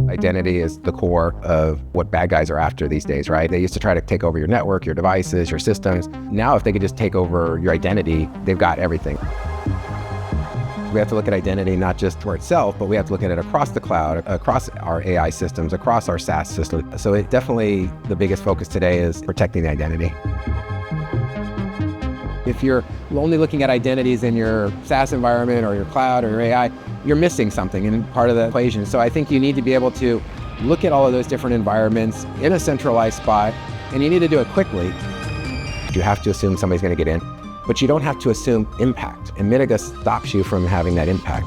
Identity is the core of what bad guys are after these days, right? They used to try to take over your network, your devices, your systems. Now, if they could just take over your identity, they've got everything. We have to look at identity not just for itself, but we have to look at it across the cloud, across our AI systems, across our SaaS system. So it definitely, the biggest focus today is protecting the identity. If you're only looking at identities in your SaaS environment or your cloud or your AI, you're missing something in part of the equation. So I think you need to be able to look at all of those different environments in a centralized spot, and you need to do it quickly. You have to assume somebody's going to get in, but you don't have to assume impact. And Mitiga stops you from having that impact.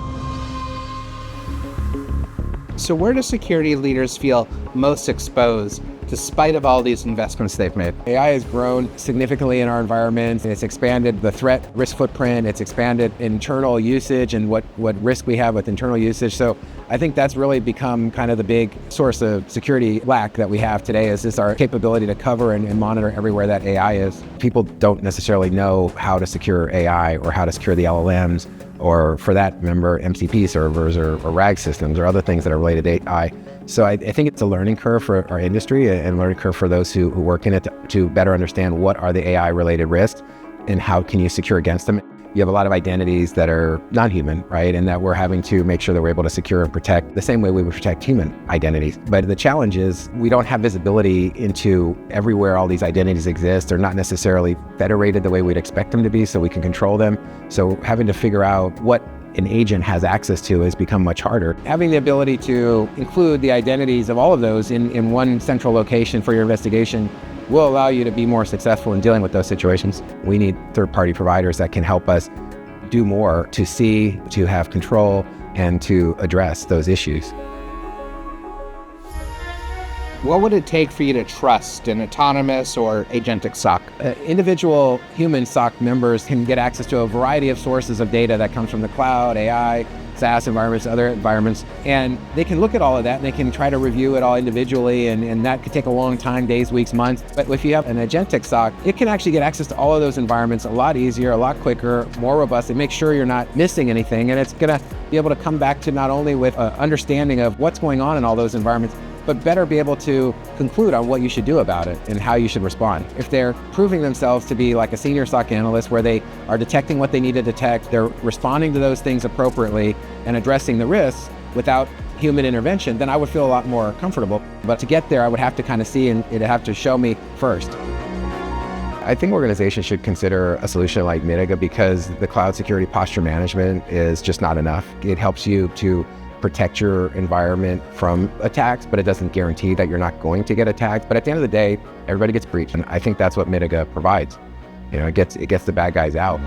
So where do security leaders feel most exposed despite of all these investments they've made? AI has grown significantly in our environment. It's expanded the threat risk footprint. It's expanded internal usage and what risk we have with internal usage. So I think that's really become kind of the big source of security lack that we have today, is this our capability to cover and monitor everywhere that AI is. People don't necessarily know how to secure AI or how to secure the LLMs, or for that matter, MCP servers or RAG systems or other things that are related to AI. So I think it's a learning curve for our industry and learning curve for those who work in it to better understand what are the AI related risks and how can you secure against them. You have a lot of identities that are non-human, right? And that we're having to make sure that we're able to secure and protect the same way we would protect human identities. But the challenge is we don't have visibility into everywhere all these identities exist. They're not necessarily federated the way we'd expect them to be, so we can control them. So having to figure out what an agent has access to has become much harder. Having the ability to include the identities of all of those in one central location for your investigation will allow you to be more successful in dealing with those situations. We need third-party providers that can help us do more to see, to have control, and to address those issues. What would it take for you to trust an autonomous or agentic SOC? Individual human SOC members can get access to a variety of sources of data that comes from the cloud, AI, SaaS environments, other environments, and they can look at all of that and they can try to review it all individually, and that could take a long time, days, weeks, months. But if you have an agentic SOC, it can actually get access to all of those environments a lot easier, a lot quicker, more robust, and make sure you're not missing anything. And it's gonna be able to come back to not only with an understanding of what's going on in all those environments, but better be able to conclude on what you should do about it and how you should respond. If they're proving themselves to be like a senior SOC analyst where they are detecting what they need to detect, they're responding to those things appropriately and addressing the risks without human intervention, then I would feel a lot more comfortable. But to get there, I would have to kind of see, and it'd have to show me first. I think organizations should consider a solution like Mitiga because the cloud security posture management is just not enough. It helps you to protect your environment from attacks, but it doesn't guarantee that you're not going to get attacked. But at the end of the day, everybody gets breached. And I think that's what Mitiga provides. You know, it gets the bad guys out.